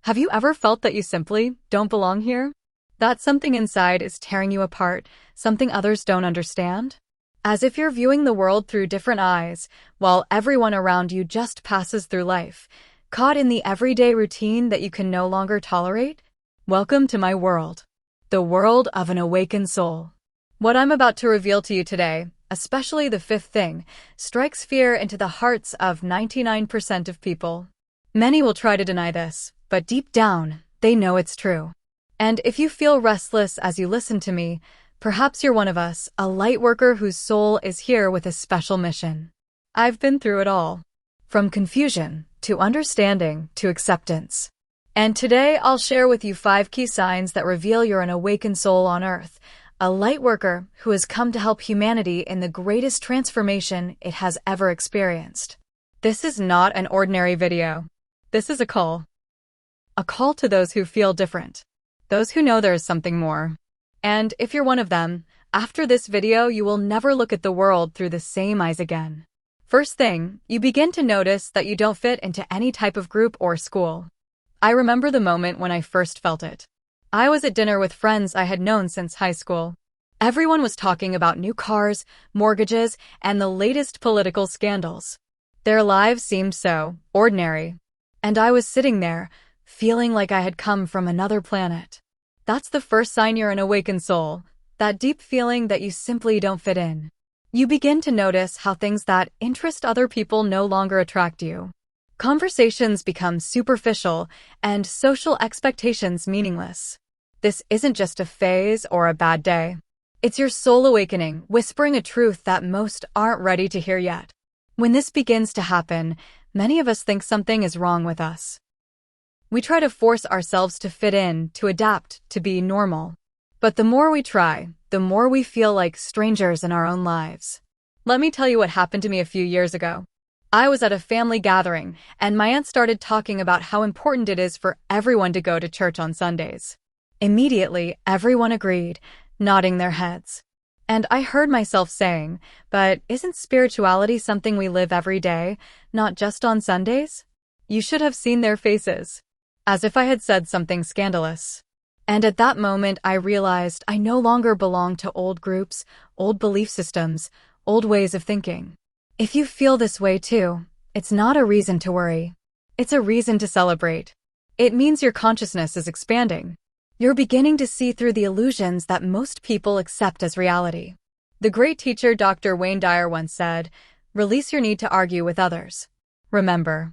Have you ever felt that you simply don't belong here? That something inside is tearing you apart, something others don't understand? As if you're viewing the world through different eyes, while everyone around you just passes through life, caught in the everyday routine that you can no longer tolerate? Welcome to my world. The world of an awakened soul. What I'm about to reveal to you today, especially the fifth thing, strikes fear into the hearts of 99% of people. Many will try to deny this, but deep down, they know it's true. And if you feel restless as you listen to me, perhaps you're one of us, a light worker whose soul is here with a special mission. I've been through it all. From confusion, to understanding, to acceptance. And today I'll share with you 5 key signs that reveal you're an awakened soul on Earth, a light worker who has come to help humanity in the greatest transformation it has ever experienced. This is not an ordinary video. This is a call. A call to those who feel different. Those who know there is something more. And if you're one of them, after this video you will never look at the world through the same eyes again. First thing, you begin to notice that you don't fit into any type of group or school. I remember the moment when I first felt it. I was at dinner with friends I had known since high school. Everyone was talking about new cars, mortgages, and the latest political scandals. Their lives seemed so ordinary. And I was sitting there, feeling like I had come from another planet. That's the first sign you're an awakened soul, that deep feeling that you simply don't fit in. You begin to notice how things that interest other people no longer attract you. Conversations become superficial, and social expectations meaningless. This isn't just a phase or a bad day. It's your soul awakening, whispering a truth that most aren't ready to hear yet. When this begins to happen, many of us think something is wrong with us. We try to force ourselves to fit in, to adapt, to be normal. But the more we try, the more we feel like strangers in our own lives. Let me tell you what happened to me a few years ago. I was at a family gathering, and my aunt started talking about how important it is for everyone to go to church on Sundays. Immediately, everyone agreed, nodding their heads. And I heard myself saying, but isn't spirituality something we live every day, not just on Sundays? You should have seen their faces. As if I had said something scandalous. And at that moment, I realized I no longer belonged to old groups, old belief systems, old ways of thinking. If you feel this way too, it's not a reason to worry. It's a reason to celebrate. It means your consciousness is expanding. You're beginning to see through the illusions that most people accept as reality. The great teacher Dr. Wayne Dyer once said, "Release your need to argue with others." Remember,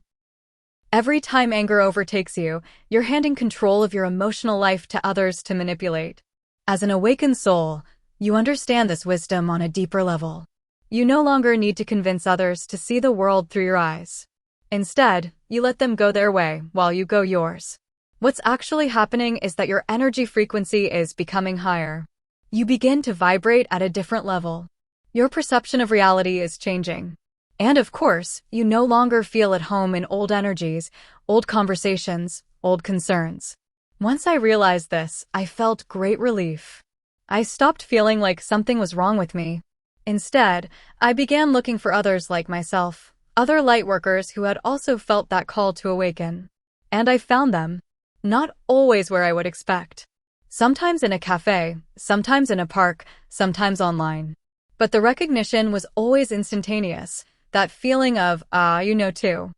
every time anger overtakes you, you're handing control of your emotional life to others to manipulate. As an awakened soul, you understand this wisdom on a deeper level. You no longer need to convince others to see the world through your eyes. Instead, you let them go their way while you go yours. What's actually happening is that your energy frequency is becoming higher. You begin to vibrate at a different level. Your perception of reality is changing. And of course, you no longer feel at home in old energies, old conversations, old concerns. Once I realized this, I felt great relief. I stopped feeling like something was wrong with me. Instead, I began looking for others like myself, other lightworkers who had also felt that call to awaken. And I found them. Not always where I would expect. Sometimes in a cafe, sometimes in a park, sometimes online. But the recognition was always instantaneous. That feeling of, you know too.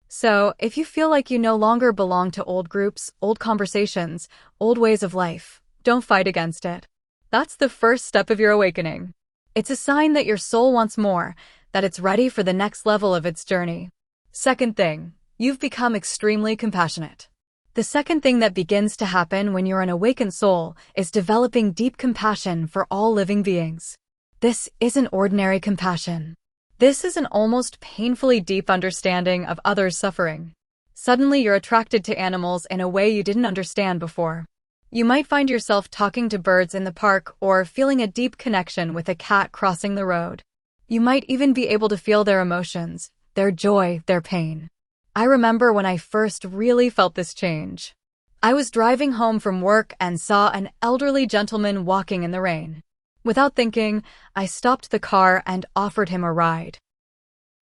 So, if you feel like you no longer belong to old groups, old conversations, old ways of life, don't fight against it. That's the first step of your awakening. It's a sign that your soul wants more, that it's ready for the next level of its journey. Second thing, you've become extremely compassionate. The second thing that begins to happen when you're an awakened soul is developing deep compassion for all living beings. This isn't ordinary compassion. This is an almost painfully deep understanding of others' suffering. Suddenly you're attracted to animals in a way you didn't understand before. You might find yourself talking to birds in the park or feeling a deep connection with a cat crossing the road. You might even be able to feel their emotions, their joy, their pain. I remember when I first really felt this change. I was driving home from work and saw an elderly gentleman walking in the rain. Without thinking, I stopped the car and offered him a ride.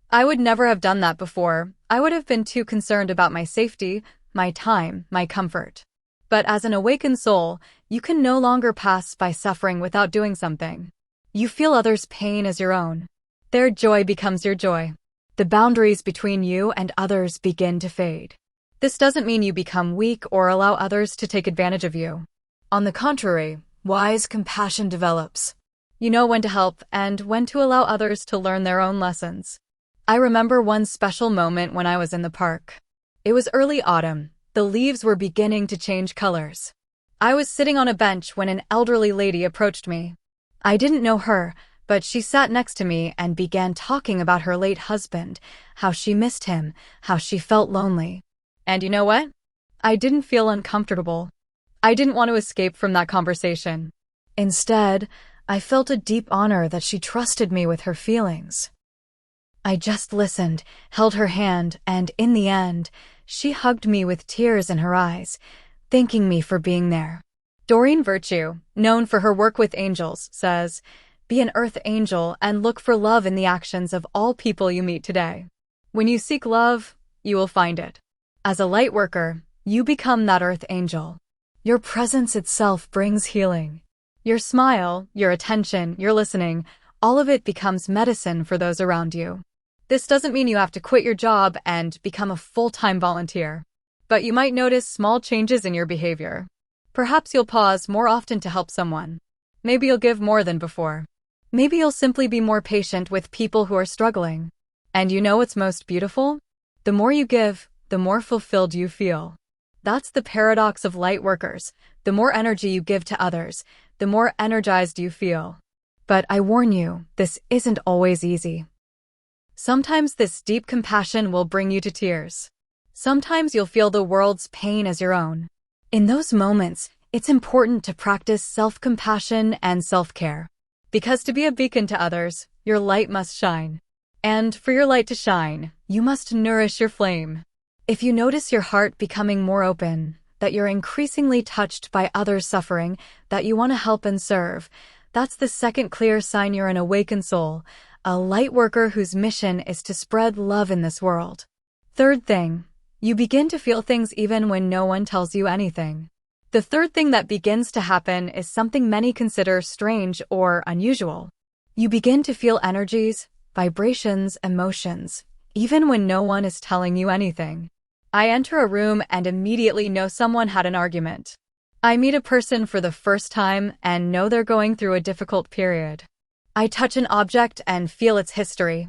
I would never have done that before. I would have been too concerned about my safety, my time, my comfort. But as an awakened soul, you can no longer pass by suffering without doing something. You feel others' pain as your own. Their joy becomes your joy. The boundaries between you and others begin to fade. This doesn't mean you become weak or allow others to take advantage of you. On the contrary, wise compassion develops. You know when to help and when to allow others to learn their own lessons. I remember one special moment when I was in the park. It was early autumn. The leaves were beginning to change colors. I was sitting on a bench when an elderly lady approached me. I didn't know her, but she sat next to me and began talking about her late husband, how she missed him, how she felt lonely. And you know what? I didn't feel uncomfortable. I didn't want to escape from that conversation. Instead, I felt a deep honor that she trusted me with her feelings. I just listened, held her hand, and in the end, she hugged me with tears in her eyes, thanking me for being there. Doreen Virtue, known for her work with angels, says, "Be an earth angel and look for love in the actions of all people you meet today. When you seek love, you will find it. As a light worker, you become that earth angel. Your presence itself brings healing. Your smile, your attention, your listening, all of it becomes medicine for those around you. This doesn't mean you have to quit your job and become a full-time volunteer, but you might notice small changes in your behavior. Perhaps you'll pause more often to help someone. Maybe you'll give more than before. Maybe you'll simply be more patient with people who are struggling. And you know what's most beautiful? The more you give, the more fulfilled you feel. That's the paradox of light workers. The more energy you give to others, the more energized you feel. But I warn you, this isn't always easy. Sometimes this deep compassion will bring you to tears. Sometimes you'll feel the world's pain as your own. In those moments, it's important to practice self-compassion and self-care. Because to be a beacon to others, your light must shine. And for your light to shine, you must nourish your flame. If you notice your heart becoming more open, that you're increasingly touched by others' suffering, that you want to help and serve, that's the second clear sign you're an awakened soul, a light worker whose mission is to spread love in this world. Third thing, you begin to feel things even when no one tells you anything. The third thing that begins to happen is something many consider strange or unusual. You begin to feel energies, vibrations, emotions, even when no one is telling you anything. I enter a room and immediately know someone had an argument. I meet a person for the first time and know they're going through a difficult period. I touch an object and feel its history.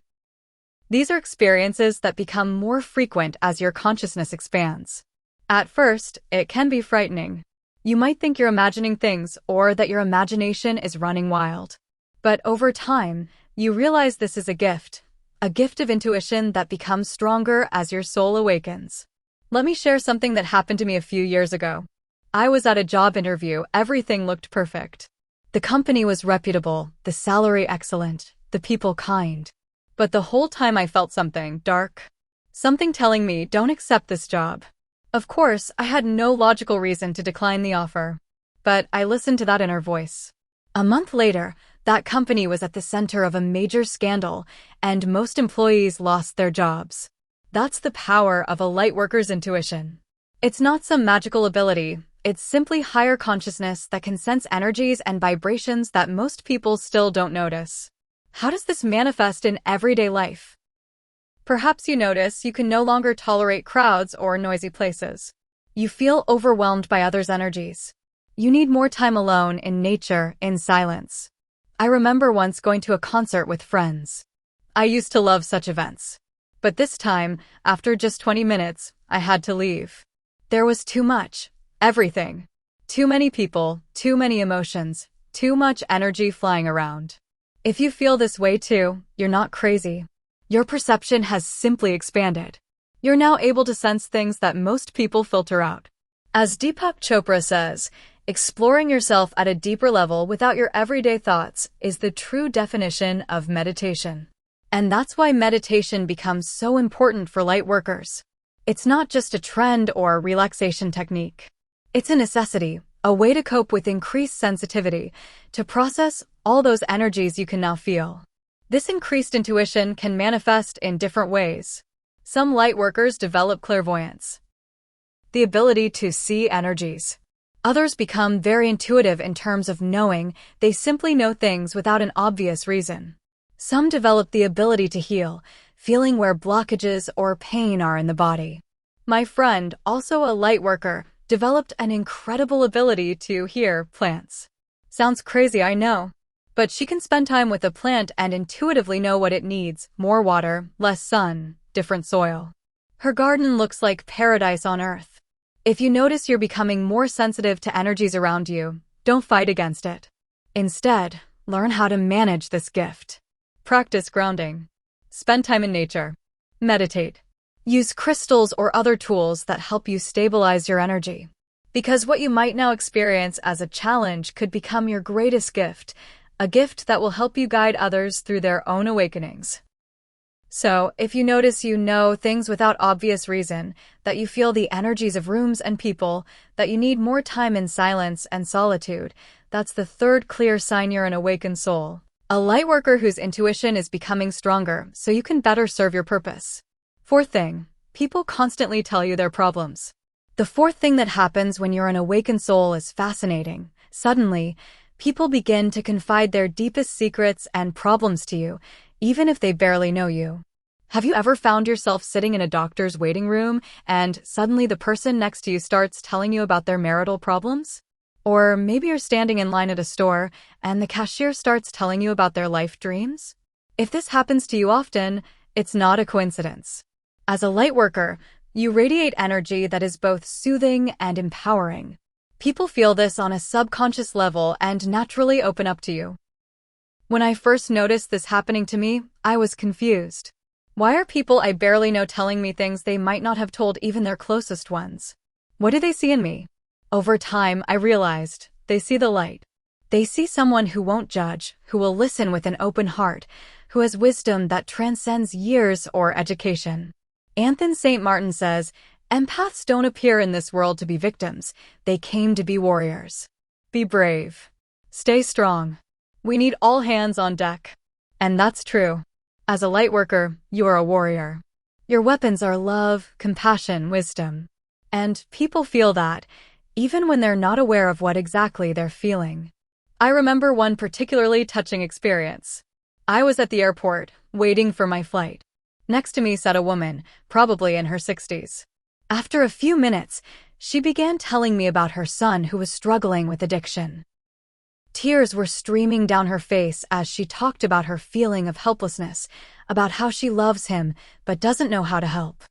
These are experiences that become more frequent as your consciousness expands. At first, it can be frightening. You might think you're imagining things or that your imagination is running wild. But over time, you realize this is a gift of intuition that becomes stronger as your soul awakens. Let me share something that happened to me a few years ago. I was at a job interview, everything looked perfect. The company was reputable, the salary excellent, the people kind. But the whole time I felt something dark. Something telling me, don't accept this job. Of course, I had no logical reason to decline the offer. But I listened to that inner voice. A month later, that company was at the center of a major scandal, and most employees lost their jobs. That's the power of a light worker's intuition. It's not some magical ability. It's simply higher consciousness that can sense energies and vibrations that most people still don't notice. How does this manifest in everyday life? Perhaps you notice you can no longer tolerate crowds or noisy places. You feel overwhelmed by others' energies. You need more time alone, in nature, in silence. I remember once going to a concert with friends. I used to love such events. But this time, after just 20 minutes, I had to leave. There was too much. Everything. Too many people, too many emotions, too much energy flying around. If you feel this way too, you're not crazy. Your perception has simply expanded. You're now able to sense things that most people filter out. As Deepak Chopra says, exploring yourself at a deeper level without your everyday thoughts is the true definition of meditation. And that's why meditation becomes so important for light workers. It's not just a trend or relaxation technique. It's a necessity, a way to cope with increased sensitivity, to process all those energies you can now feel. This increased intuition can manifest in different ways. Some light workers develop clairvoyance. the ability to see energies. Others become very intuitive in terms of knowing. They simply know things without an obvious reason. Some develop the ability to heal, feeling where blockages or pain are in the body. My friend, also a light worker, developed an incredible ability to hear plants. Sounds crazy, I know. But she can spend time with a plant and intuitively know what it needs: more water, less sun, different soil. Her garden looks like paradise on earth. If you notice you're becoming more sensitive to energies around you, don't fight against it. Instead, learn how to manage this gift. Practice grounding. Spend time in nature. Meditate. Use crystals or other tools that help you stabilize your energy. Because what you might now experience as a challenge could become your greatest gift, a gift that will help you guide others through their own awakenings. So, if you notice you know things without obvious reason, that you feel the energies of rooms and people, that you need more time in silence and solitude, that's the third clear sign you're an awakened soul. A light worker whose intuition is becoming stronger so you can better serve your purpose. Fourth thing, people constantly tell you their problems. The fourth thing that happens when you're an awakened soul is fascinating. Suddenly, people begin to confide their deepest secrets and problems to you, even if they barely know you. Have you ever found yourself sitting in a doctor's waiting room and suddenly the person next to you starts telling you about their marital problems? Or maybe you're standing in line at a store and the cashier starts telling you about their life dreams? If this happens to you often, it's not a coincidence. As a light worker, you radiate energy that is both soothing and empowering. People feel this on a subconscious level and naturally open up to you. When I first noticed this happening to me, I was confused. Why are people I barely know telling me things they might not have told even their closest ones? What do they see in me? Over time, I realized they see the light. They see someone who won't judge, who will listen with an open heart, who has wisdom that transcends years or education. Anthony St. Martin says, "Empaths don't appear in this world to be victims. They came to be warriors." Be brave. Stay strong. We need all hands on deck. And that's true. As a light worker, you are a warrior. Your weapons are love, compassion, wisdom. And people feel that, even when they're not aware of what exactly they're feeling. I remember one particularly touching experience. I was at the airport, waiting for my flight. Next to me sat a woman, probably in her 60s. After a few minutes, she began telling me about her son who was struggling with addiction. Tears were streaming down her face as she talked about her feeling of helplessness, about how she loves him but doesn't know how to help.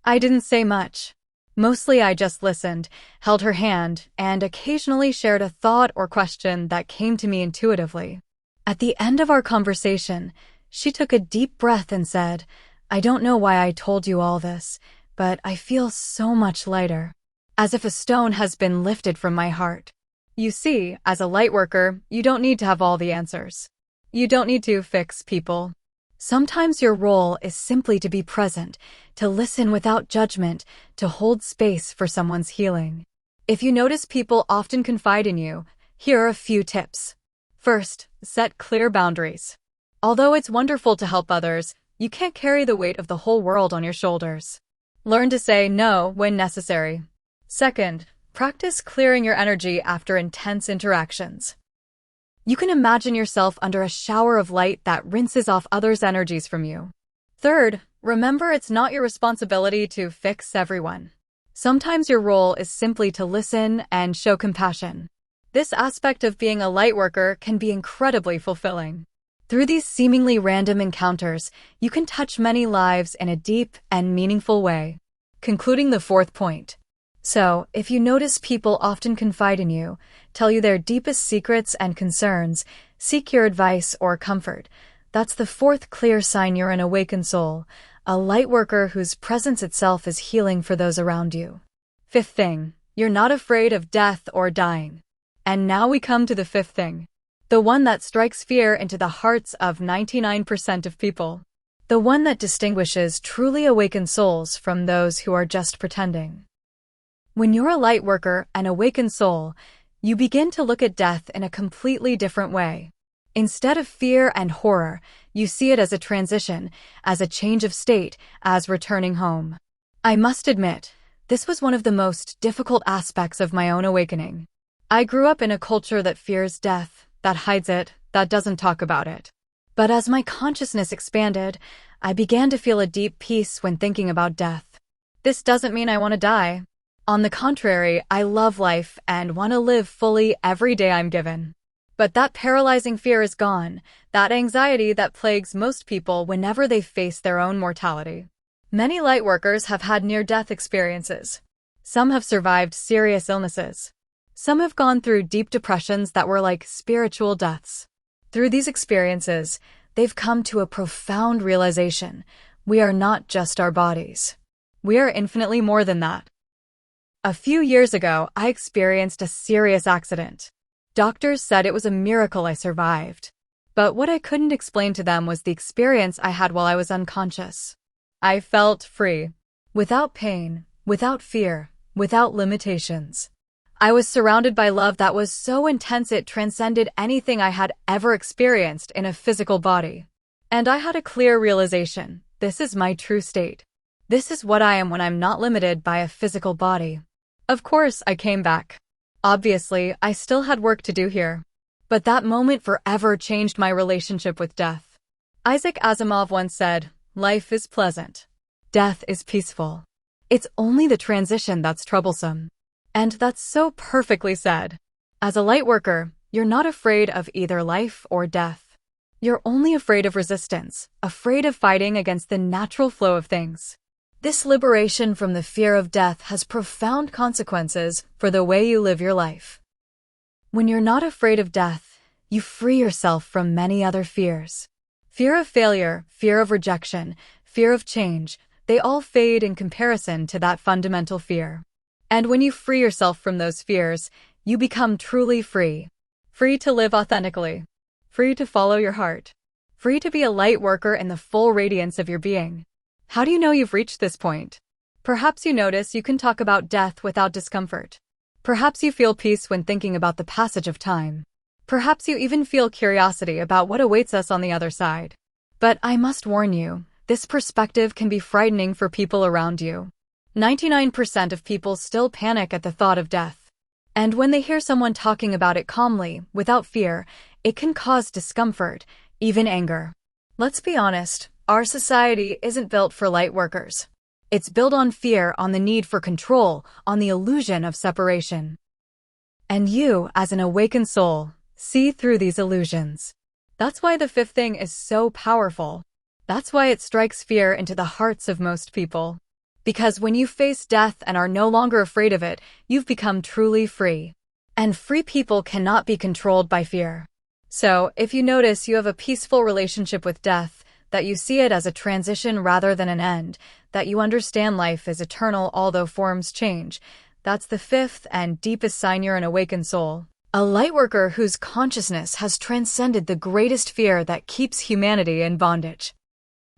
I didn't say much. Mostly I just listened, held her hand, and occasionally shared a thought or question that came to me intuitively. At the end of our conversation, she took a deep breath and said, "I don't know why I told you all this, but I feel so much lighter. As if a stone has been lifted from my heart." You see, as a light worker, you don't need to have all the answers. You don't need to fix people. Sometimes your role is simply to be present, to listen without judgment, to hold space for someone's healing. If you notice people often confide in you, here are a few tips. First, set clear boundaries. Although it's wonderful to help others, you can't carry the weight of the whole world on your shoulders. Learn to say no when necessary. Second, practice clearing your energy after intense interactions. You can imagine yourself under a shower of light that rinses off others' energies from you. Third, remember it's not your responsibility to fix everyone. Sometimes your role is simply to listen and show compassion. This aspect of being a light worker can be incredibly fulfilling. Through these seemingly random encounters, you can touch many lives in a deep and meaningful way. Concluding the fourth point. So, if you notice people often confide in you, tell you their deepest secrets and concerns, seek your advice or comfort, that's the fourth clear sign you're an awakened soul, a light worker whose presence itself is healing for those around you. Fifth thing, you're not afraid of death or dying. And now we come to the fifth thing. The one that strikes fear into the hearts of 99% of people. The one that distinguishes truly awakened souls from those who are just pretending. When you're a light worker, an awakened soul, you begin to look at death in a completely different way. Instead of fear and horror, you see it as a transition, as a change of state, as returning home. I must admit, This was one of the most difficult aspects of my own awakening. I grew up in a culture that fears death, that hides it, that doesn't talk about it. But as my consciousness expanded, I began to feel a deep peace when thinking about death. This doesn't mean I want to die. On the contrary, I love life and want to live fully every day I'm given. But that paralyzing fear is gone, that anxiety that plagues most people whenever they face their own mortality. Many lightworkers have had near-death experiences. Some have survived serious illnesses. Some have gone through deep depressions that were like spiritual deaths. Through these experiences, they've come to a profound realization: we are not just our bodies. We are infinitely more than that. A few years ago, I experienced a serious accident. Doctors said it was a miracle I survived. But what I couldn't explain to them was the experience I had while I was unconscious. I felt free, without pain, without fear, without limitations. I was surrounded by love that was so intense it transcended anything I had ever experienced in a physical body. And I had a clear realization: this is my true state. This is what I am when I'm not limited by a physical body. Of course, I came back. Obviously, I still had work to do here. But that moment forever changed my relationship with death. Isaac Asimov once said, "Life is pleasant. Death is peaceful. It's only the transition that's troublesome." And that's so perfectly said. As a lightworker, you're not afraid of either life or death. You're only afraid of resistance, afraid of fighting against the natural flow of things. This liberation from the fear of death has profound consequences for the way you live your life. When you're not afraid of death, you free yourself from many other fears. Fear of failure, fear of rejection, fear of change, they all fade in comparison to that fundamental fear. And when you free yourself from those fears, you become truly free. Free to live authentically. Free to follow your heart. Free to be a light worker in the full radiance of your being. How do you know you've reached this point? Perhaps you notice you can talk about death without discomfort. Perhaps you feel peace when thinking about the passage of time. Perhaps you even feel curiosity about what awaits us on the other side. But I must warn you, this perspective can be frightening for people around you. 99% of people still panic at the thought of death. And when they hear someone talking about it calmly, without fear, it can cause discomfort, even anger. Let's be honest, our society isn't built for light workers. It's built on fear, on the need for control, on the illusion of separation. And you, as an awakened soul, see through these illusions. That's why the fifth thing is so powerful. That's why it strikes fear into the hearts of most people. Because when you face death and are no longer afraid of it, you've become truly free. And free people cannot be controlled by fear. So, if you notice you have a peaceful relationship with death, that you see it as a transition rather than an end, that you understand life is eternal although forms change, that's the fifth and deepest sign you're an awakened soul. A lightworker whose consciousness has transcended the greatest fear that keeps humanity in bondage.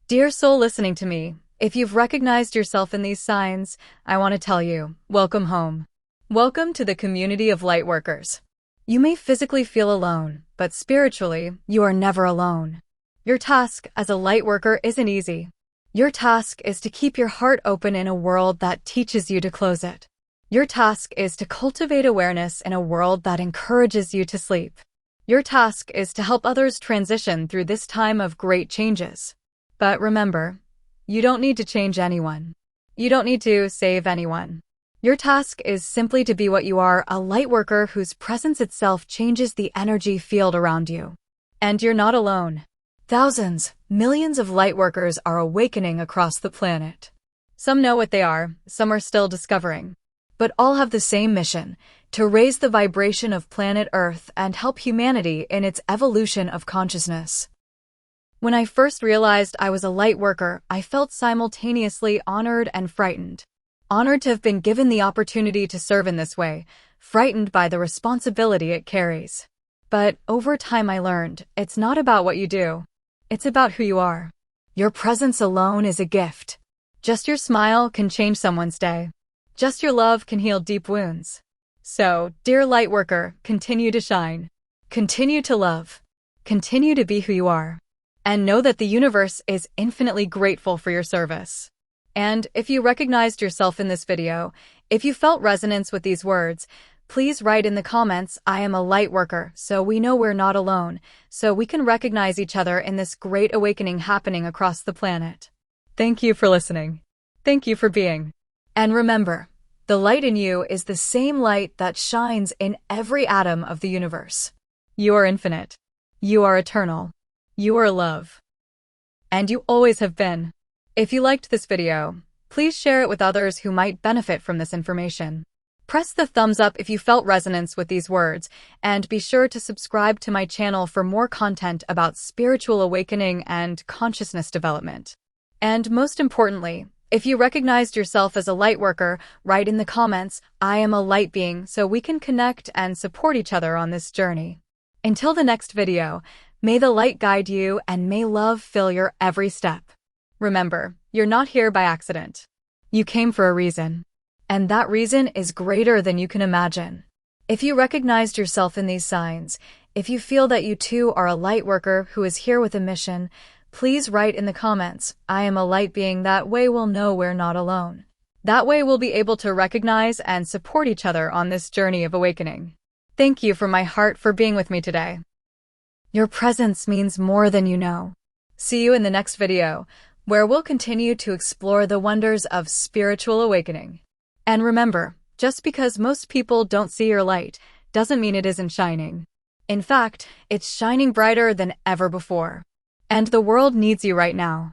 Dear soul listening to me, if you've recognized yourself in these signs, I want to tell you, welcome home. Welcome to the community of lightworkers. You may physically feel alone, but spiritually, you are never alone. Your task as a lightworker isn't easy. Your task is to keep your heart open in a world that teaches you to close it. Your task is to cultivate awareness in a world that encourages you to sleep. Your task is to help others transition through this time of great changes. But remember, you don't need to change anyone. You don't need to save anyone. Your task is simply to be what you are, a lightworker whose presence itself changes the energy field around you. And you're not alone. Thousands, millions of lightworkers are awakening across the planet. Some know what they are, some are still discovering. But all have the same mission, to raise the vibration of planet Earth and help humanity in its evolution of consciousness. When I first realized I was a light worker, I felt simultaneously honored and frightened. Honored to have been given the opportunity to serve in this way, frightened by the responsibility it carries. But over time I learned, it's not about what you do. It's about who you are. Your presence alone is a gift. Just your smile can change someone's day. Just your love can heal deep wounds. So, dear lightworker, continue to shine. Continue to love. Continue to be who you are. And know that the universe is infinitely grateful for your service. And if you recognized yourself in this video, if you felt resonance with these words, please write in the comments, I am a light worker, so we know we're not alone, so we can recognize each other in this great awakening happening across the planet. Thank you for listening. Thank you for being. And remember, the light in you is the same light that shines in every atom of the universe. You are infinite. You are eternal. You are love. And you always have been. If you liked this video, please share it with others who might benefit from this information. Press the thumbs up if you felt resonance with these words, and be sure to subscribe to my channel for more content about spiritual awakening and consciousness development. And most importantly, if you recognized yourself as a light worker, write in the comments, I am a light being, so we can connect and support each other on this journey. Until the next video, may the light guide you and may love fill your every step. Remember, you're not here by accident. You came for a reason. And that reason is greater than you can imagine. If you recognized yourself in these signs, if you feel that you too are a light worker who is here with a mission, please write in the comments, I am a light being, that way we'll know we're not alone. That way we'll be able to recognize and support each other on this journey of awakening. Thank you from my heart for being with me today. Your presence means more than you know. See you in the next video, where we'll continue to explore the wonders of spiritual awakening. And remember, just because most people don't see your light, doesn't mean it isn't shining. In fact, it's shining brighter than ever before. And the world needs you right now.